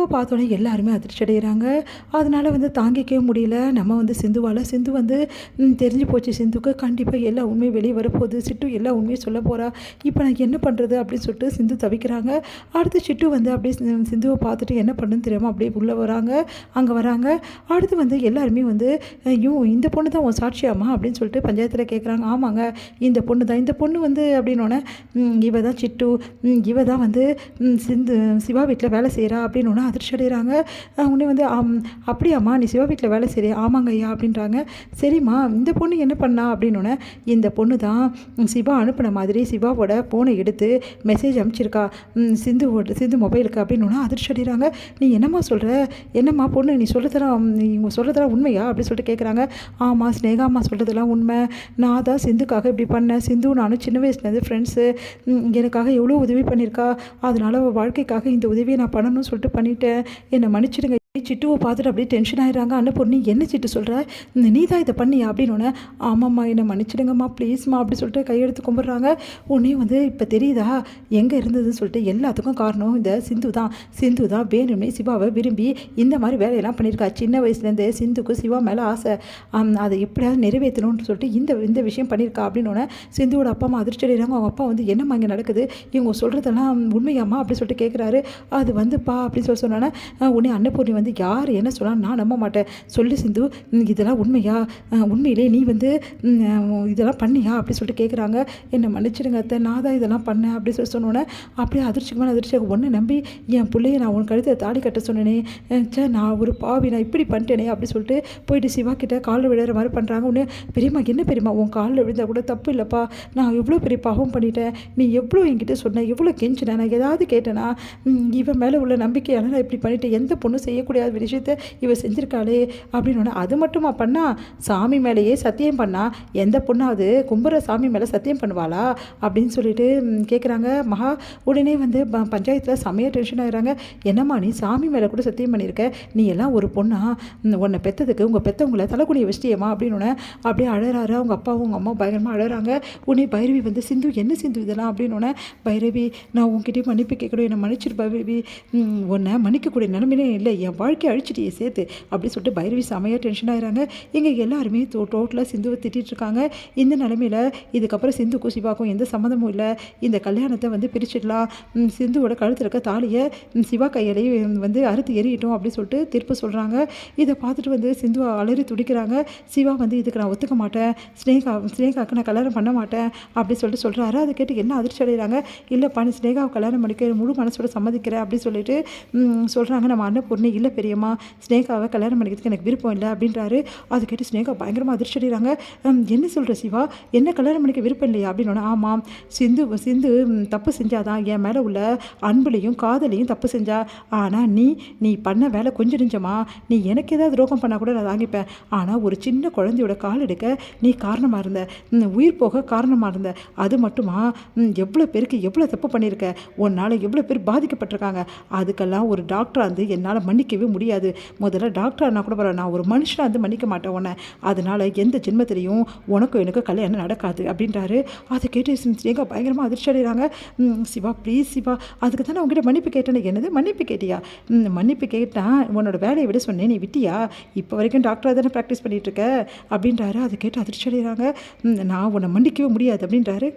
சிந்துவை பார்த்தோன்னே எல்லாருமே அதிர்ச்சி அடைகிறாங்க. அதனால் தாங்கிக்கவே முடியல. நம்ம சிந்துவால் சிந்து தெரிஞ்சு போச்சு. சிந்துக்கு கண்டிப்பாக எல்லா உண்மையும் வெளியே வரப்போகுது. சிட்டு எல்லா உண்மையும் சொல்ல போகிறா. இப்போ நான் என்ன பண்ணுறது அப்படின்னு சொல்லிட்டு சிந்து தவிக்கிறாங்க. அடுத்து சிட்டு அப்படியே சிந்துவை பார்த்துட்டு என்ன பண்ணுன்னு தெரியாமல் அப்படியே உள்ளே வராங்க. அங்கே வராங்க. அடுத்து எல்லாருமே இந்த பொண்ணு தான் உன் சாட்சியாமா அப்படின்னு சொல்லிட்டு பஞ்சாயத்தில் கேட்குறாங்க. ஆமாங்க, இந்த பொண்ணு தான். இந்த பொண்ணு அப்படின்னோடனே இவ தான் சிட்டு, இவ தான் சிந்து சிவா வீட்டில் வேலை செய்கிறா அப்படின்னு அதிர்ச்சி அடைகிறாங்க. உடனே அப்படியாம்மா நீ சிவா வீட்டில் வேலை செய்கிறியா? ஆமாங்க ஐயா அப்படின்றாங்க. சரிம்மா இந்த பொண்ணு என்ன பண்ணா அப்படின்னோடனே இந்த பொண்ணு தான் சிவா அனுப்பின மாதிரி சிவாவோட ஃபோனை எடுத்து மெசேஜ் அனுப்பிச்சிருக்கா சிந்து மொபைலுக்கு அப்படின்னு அதிர்ச்சி அடைகிறாங்க. நீ என்னம்மா சொல்கிற? என்னம்மா பொண்ணு நீ சொல்கிறதெல்லாம் உண்மையா அப்படின்னு சொல்லிட்டு கேட்குறாங்க. ஆமாம் ஸ்னேகாம்மா சொல்கிறதெல்லாம் உண்மை. நான் தான் சிந்துக்காக இப்படி பண்ணேன். சிந்து நானும் சின்ன வயசுலேருந்து ஃப்ரெண்ட்ஸு. எனக்காக எவ்வளோ உதவி பண்ணியிருக்கா. அதனால் அவள் வாழ்க்கைக்காக இந்த உதவியை நான் பண்ணணும்னு சொல்லிட்டு பண்ணிட்டேன். என்னை மன்னிச்சிடுங்க. சிட்டுவை பார்த்துட்டு அப்படியே டென்ஷன் ஆகிடுறாங்க. அன்னபூர்ணி என்ன சிட்டு சொல்கிற? நீ தான் இதை பண்ணியா அப்படின்னோடனே ஆமாம்மா என்னை மன்னிச்சிடுங்கம்மா ப்ளீஸ்மா அப்படி சொல்லிட்டு கையெடுத்து கும்பிட்றாங்க. உடனே இப்போ தெரியுதா எங்கே இருந்ததுன்னு சொல்லிட்டு எல்லாத்துக்கும் காரணம் இந்த சிந்து தான் வேணும்னே சிவாவை விரும்பி இந்த மாதிரி வேலையெல்லாம் பண்ணியிருக்கா. சின்ன வயசுலேருந்தே சிந்துக்கு சிவா மேலே ஆசை. அதை எப்படியாவது நிறைவேற்றணும்னு சொல்லிட்டு இந்த விஷயம் பண்ணியிருக்கா அப்படின்னோடனே சிந்துவோட அப்பா அம்மா அதிர்ச்சி அடைகிறாங்க. அவங்க அப்பா என்னம்மா இங்கே நடக்குது? இவங்க சொல்கிறதெல்லாம் உண்மையாம்மா அப்படின்னு சொல்லிட்டு கேட்குறாரு. அது பா அப்படின்னு சொன்னோன்னே உடனே அன்னபூர்ணி யார் என்ன சொன்னால் நான் நம்ப மாட்டேன். சொல்லு சிந்து இதெல்லாம் உண்மையா? உண்மையிலே நீ இதெல்லாம் பண்ணியா அப்படி சொல்லிட்டு கேட்குறாங்க. என்னை மன்னிச்சிடுங்க அத்தை, நான் தான் இதெல்லாம் பண்ணேன் அப்படி சொன்னோன்னே அப்படியே அதிர்ச்சியாக ஒன்று நம்பி என் பிள்ளைய நான் உன் கழுத்தை தாடி கட்ட சொன்னேனே, நான் ஒரு பாவி, நான் இப்படி பண்ணிட்டேனே அப்படி சொல்லிட்டு போயிட்டு சிவா கிட்ட காலில் விழுற மாதிரி பண்ணுறாங்க. ஒன்று பெரியம்மா என்ன பெரியம்மா உன் காலில் விழுந்தால் கூட தப்பு இல்லைப்பா, நான் எவ்வளோ பெரிய பாவம் பண்ணிட்டேன். நீ எவ்வளோ என்கிட்ட சொன்ன, எவ்வளோ கெஞ்சினேன், நான் ஏதாவது கேட்டேனா? இவன் மேலே உள்ள நம்பிக்கையால் நான் இப்படி பண்ணிட்டேன். எந்த பொண்ணு செய்யக்கூடிய விஷயத்தை இவ செஞ்சிருக்காளே அப்படின்னு. அது மட்டுமா பண்ணா? சாமி மேலேயே சத்தியம் பண்ணா. எந்த பொண்ணாவது கும்புற சாமி மேலே சத்தியம் பண்ணுவாளா அப்படின்னு சொல்லிட்டு கேட்குறாங்க. மகா உடனே பஞ்சாயத்தில் செமையாக டென்ஷன் ஆகிறாங்க. என்னம்மா நீ சாமி மேலே கூட சத்தியம் பண்ணியிருக்க, நீ எல்லாம் ஒரு பொண்ணா? உன்னை பெற்றதுக்கு உங்கள் பெற்றவங்களை தலைக்குனியை வச்சிட்டியம்மா அப்படின்னு அப்படியே அழறாரு. அவங்க அப்பாவும் உங்கள் அம்மா பயங்கரமாக அழறாங்க. உடனே பைரவி சிந்து என்ன சிந்து இதெல்லாம் அப்படின்னு. பைரவி நான் உங்ககிட்டயே மன்னிப்பு கேட்கணும், என்னை மன்னிச்சிரு பைரவி, உன்னை மன்னிக்கக்கூடிய நிலைமையிலே இல்லை, என் வாழ்க்கையை அழிச்சிட்டியே சேர்த்து அப்படி சொல்லிட்டு பைரவி செமையாக டென்ஷன் ஆகிறாங்க. இங்கே எல்லாருமே டோட்டலாக சிந்துவை திட்டிகிட்டு இருக்காங்க. இந்த நிலமையில் இதுக்கப்புறம் சிந்துக்கும் சிவாக்கும் எந்த சம்மந்தமும் இல்லை. இந்த கல்யாணத்தை பிரிச்சிடலாம். சிந்துவோட கழுத்தில் இருக்க தாலியை சிவா கையிலேயே அறுத்து எறியட்டும் அப்படின்னு சொல்லிட்டு தீர்ப்பு சொல்கிறாங்க. இதை பார்த்துட்டு சிந்துவை அலறி துடிக்கிறாங்க. சிவா இதுக்கு நான் ஒத்துக்க மாட்டேன், ஸ்னேகாவுக்கு நான் கல்யாணம் பண்ண மாட்டேன் அப்படி சொல்லிட்டு சொல்கிறாரு. அதை கேட்டு என்ன அதிர்ச்சி அடைகிறாங்க. இல்லைப்பா நீ ஸ்னேகாவை கல்யாணம் பண்ணிக்க முழு மனசோட சம்மதிக்கிறேன் அப்படின்னு சொல்லிட்டு சொல்கிறாங்க. நம்ம அன்னபூர்ணி இல்லை பெரியம்மா ஸ்னேகாவை கல்யாணம் பண்ணிக்கிறதுக்கு எனக்கு விருப்பம் இல்லை அப்படின்றாரு. அதை கேட்டு ஸ்னேகா பயங்கரமாக அதிர்ச்சி அடைகிறாங்க. என்ன சொல்கிற சிவா, என்ன கல்யாணம் பண்ணிக்க விருப்பம் இல்லையா அப்படின்னு. ஆமாம் சிந்து தப்பு செஞ்சாதான் என் மேலே உள்ள அன்புலையும் காதலையும் தப்பு செஞ்சா. ஆனால் நீ பண்ண வேலை கொஞ்சம் நெஞ்சமா, நீ எனக்கு ஏதாவது துரோகம் பண்ணால் கூட நான் தாங்கிப்பேன். ஆனால் ஒரு சின்ன குழந்தையோட கால் எடுக்க நீ காரணமாக இருந்த, உயிர் போக காரணமாக இருந்த. அது மட்டுமா எவ்வளோ பேருக்கு எவ்வளோ தப்பு பண்ணியிருக்க, உன்னால் எவ்வளோ பேர் பாதிக்கப்பட்டிருக்காங்க. அதுக்கெல்லாம் ஒரு டாக்டராக என்னால் மன்னிக்கவே முடியாது. முதல்ல டாக்டர் ஆனால் கூட பரவாயில்ல, நான் ஒரு மனுஷனாக மன்னிக்க மாட்டேன் உன்னை. அதனால் எந்த ஜென்மத்திலையும் உனக்கும் எனக்கு கல்யாணம் நடக்காது அப்படின்றாரு. அதை கேட்டு ஸ்னேகா பயங்கரமாக அதிர்ச்சி அடைகிறாங்க. சிவா ப்ளீஸ் சிவா, அதுக்கு தான் நான் உங்ககிட்ட மன்னிப்பு கேட்டேன்னு. என்னது மன்னிப்பு கேட்டியா? மன்னிப்பு கேட்டால் உன்னோட வேலையை விட சொன்னேன், நீ விட்டியா? இப்போ வரைக்கும் டாக்டராக தானே ப்ராக்டிஸ் பண்ணிகிட்ருக்க அப்படின்றாரு. அதை கேட்டு அதிர்ச்சி அடைகிறாங்க. நான் உன்னை மன்னிக்கவே முடியாது அப்படின்றாரு.